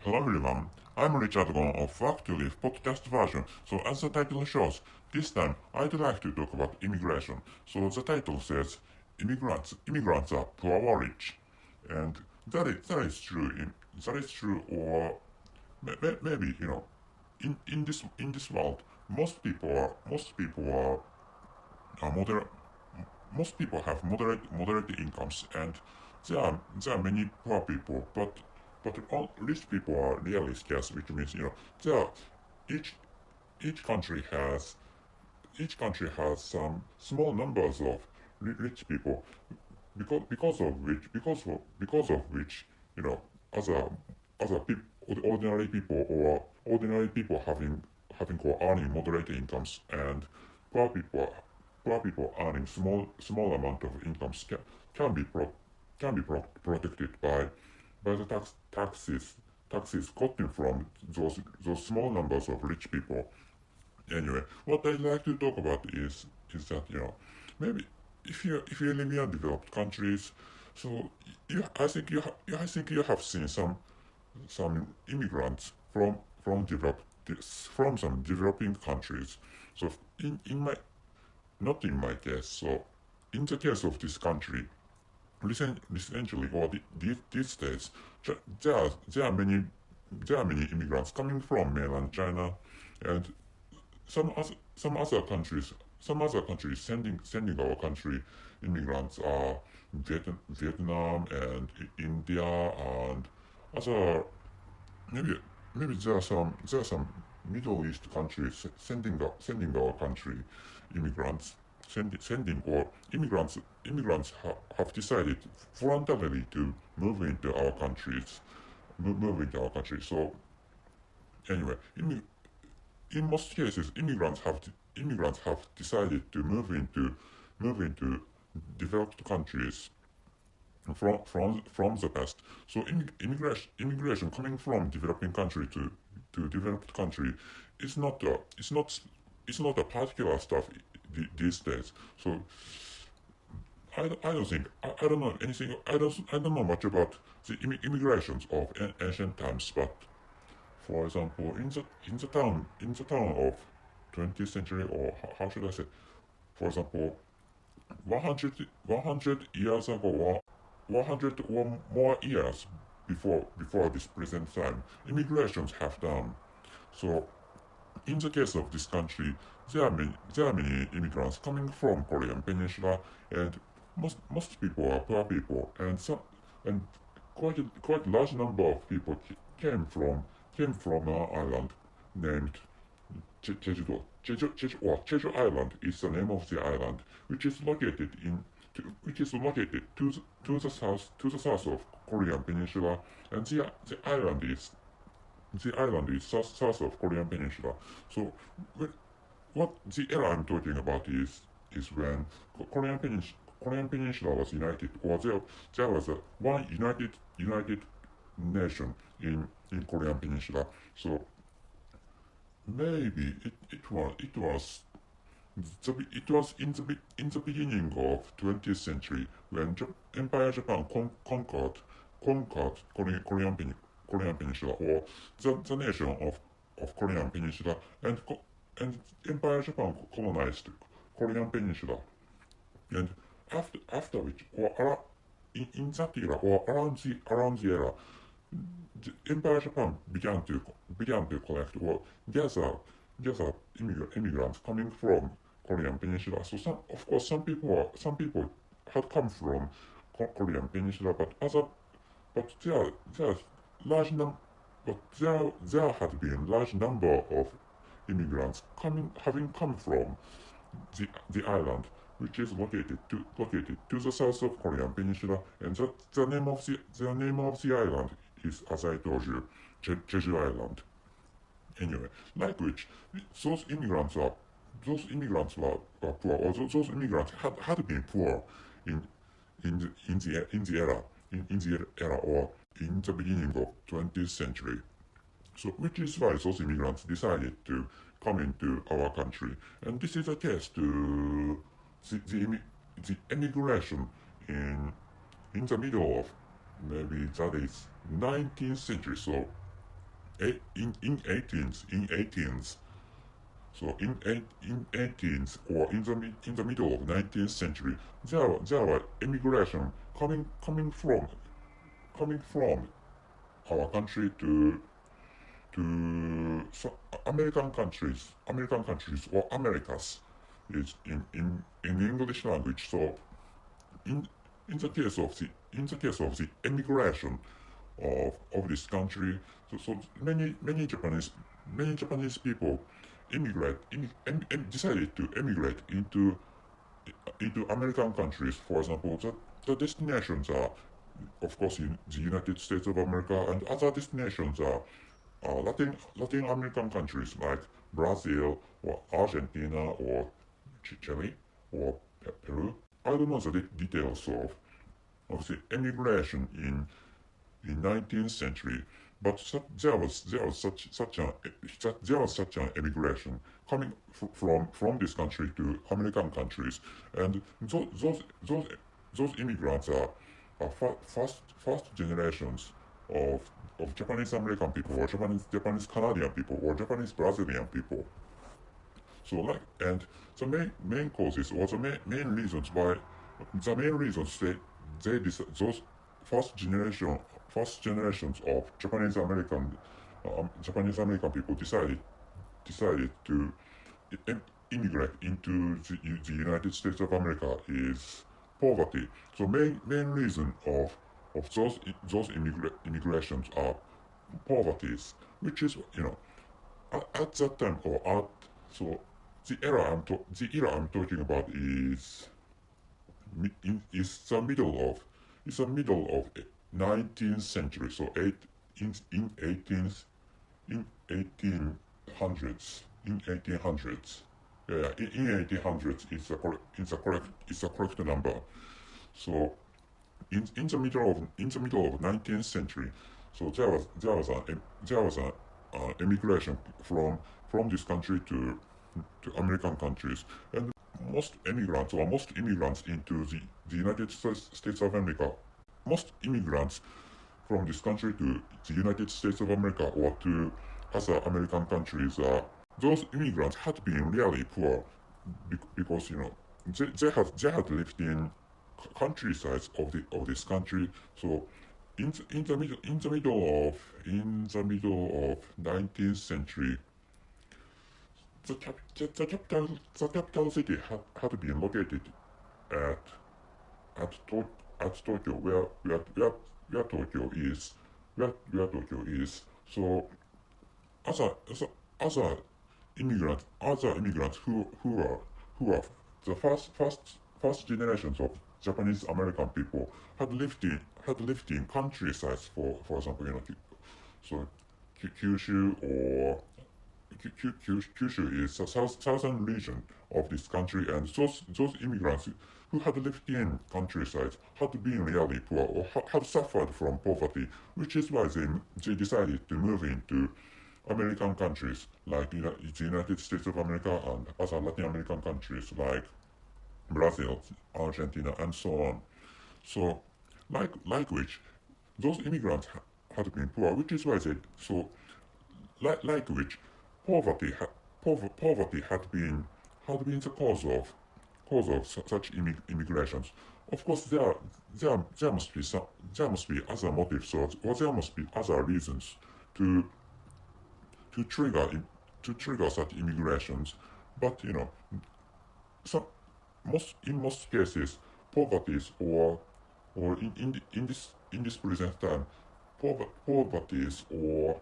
Hello everyone, I'm Richard Gon of Fact to Live podcast version. So as the title shows, this time I'd like to talk about immigration. So the title says immigrants are poor or rich, and that is true. That is true, or maybe in this world, are moderate. Most people have moderate incomes, and there are many poor people, but all rich people are really scarce, which means there are, each each country has some small numbers of rich people, because of which other people, ordinary people, or ordinary people having or earning moderate incomes, and poor people poor people earning small amount of incomes can be protected by the taxes gotten from those small numbers of rich people. Anyway, what I'd like to talk about is that maybe if you live in developed countries, so I think you have seen some immigrants from some developing countries. So in my not in my case, so in the case of this country, recently or these days, there are many immigrants coming from mainland China, and some other countries sending our country immigrants are Vietnam and India, and other maybe there are some Middle East countries sending our country immigrants, sending or immigrants have decided voluntarily to move into our country. So anyway, in most cases, immigrants have decided to move into developed countries from the past. So immigration coming from developing country to developed country is not a particular stuff these days. So I don't think I don't know anything. I don't know much about the immigrations of ancient times, but for example, in the town of 20th century, or how should I say, for example, 100 years ago, or 100 or more years before this present time, immigrations have done. So in the case of this country, there are many immigrants coming from Korean Peninsula, and most people are poor people, and quite large number of people came from an island named Jeju Island is the name of the island, which is located to the south of Korean Peninsula, and the island is south of Korean Peninsula. So what the era I'm talking about is when Korean Peninsula was united, or there was a one united nation in Korean Peninsula. So maybe it was in the beginning of 20th century when Empire Japan conquered Korean Peninsula, or the nation of Korean Peninsula, and Empire Japan colonized Korean Peninsula, and after which, in that era, or around the era, the Empire Japan began to collect or gather immigrants coming from Korean Peninsula. So some people had come from Korean Peninsula, but there large num there had been large number of immigrants having come from the island, which is located to the south of Korean Peninsula, and the name of the island is, as I told you, Jeju Island. Anyway, like which, those immigrants are those immigrants were poor, or those immigrants had been poor in in the era, or in the beginning of 20th century. So which is why those immigrants decided to come into our country, and this is a case to the emigration in the middle of, maybe that is 19th century. So in 18th, so in 18th or in the middle of 19th century, there were immigration coming from our country to American countries or Americas is in English language. So in in the case of the immigration of this country, so many Japanese people decided to emigrate into American countries. For example, the destinations are, of course, in the United States of America, and other destinations are Latin American countries like Brazil or Argentina or Chile or Peru. I don't know the details of the emigration in 19th century, but there was such an emigration coming from this country to American countries, and those immigrants are first generations of Japanese American people or Japanese Canadian people or Japanese Brazilian people. So and the main causes or the main reasons why those first generations of Japanese American people decided to immigrate into the United States of America is poverty. So main reason of those immigrations are poverties, which is at that time or at so the era I'm talking about is the middle of 19th century. So in 18th in 1800s in 1800s. Yeah, in 1800s it's a correct number. So in the middle of 19th century, so there was an immigration from this country to American countries, and most immigrants into the United States of America, most immigrants from this country to the United States of America or to other American countries, those immigrants had been really poor because they had lived in countrysides of this country. So in the middle of 19th century, the capital city had been located at at Tokyo, where Tokyo is. So other other other immigrants who are the first generations of Japanese American people had lived in countrysides, for example, so Kyushu or Kyushu is the southern region of this country, and those immigrants who had lived in countryside had been really poor or had suffered from poverty, which is why they decided to move into American countries like the United States of America and other Latin American countries like Brazil, Argentina, and so on. So, like which, those immigrants had been poor, which is why like which, poverty had been the cause of such immigrations. Of course, there must be other motives or there must be other reasons to to trigger to trigger such immigrations, but some in most cases, poverties or in this present time, poverties or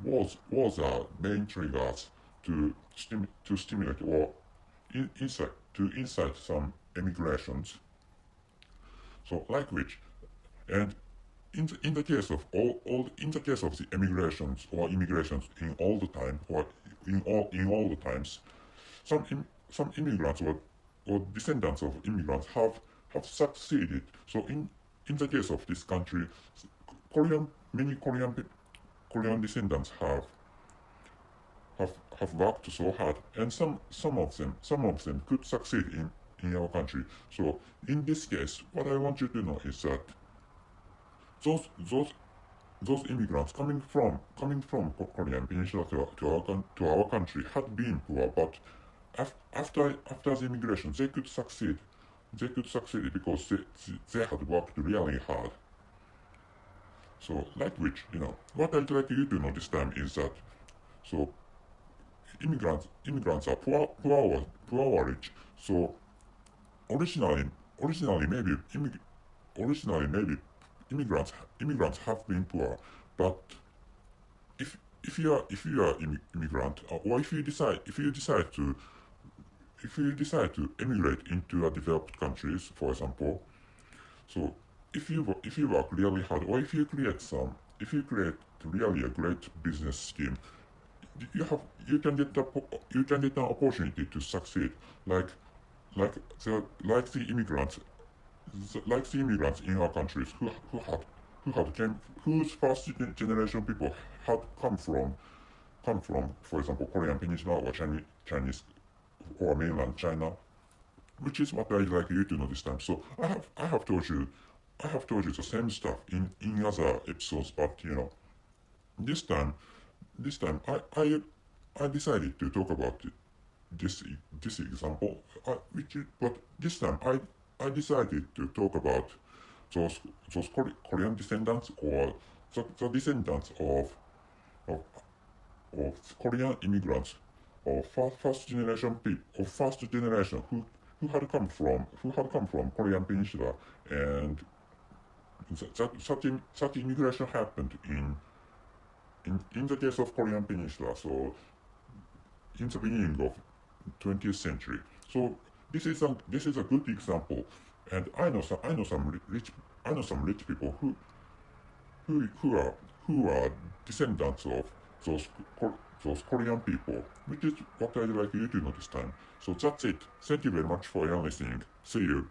wars are main triggers to stimulate or incite some immigrations. So like which, and in the case of all in the case of the immigrations or immigrations in all the time or in all the times, some immigrants or descendants of immigrants have succeeded. So in the case of this country, many Korean descendants have worked so hard, and some of them could succeed in our country. So in this case, what I want you to know is that those those immigrants coming from Korean Peninsula to our country had been poor, but after the immigration, they could succeed. They could succeed because they had worked really hard. So, like which, what I'd like you to know this time is that, so immigrants are poor or rich. So originally, originally maybe, originally maybe immigrants have been poor, but if you are immigrant, or if you decide to emigrate into a developed countries, for example, so if you work really hard, or if you create really a great business scheme, you can get an opportunity to succeed, like like the immigrants, in our countries whose first generation people had come from, for example, Korean Peninsula or Chinese or mainland China, which is what I'd like you to know this time. So I have told you the same stuff in other episodes, but this time this time I decided to talk about this example, but this time I decided to talk about those Korean descendants, or the descendants of, Korean immigrants, or first generation people, or first generation who had come from Korean Peninsula, and such immigration happened in the case of Korean Peninsula. So in the beginning of 20th century. So this is a good example, and I know some rich people who are descendants of those those Korean people, which is what I'd like you to know this time. So that's it. Thank you very much for your listening. See you.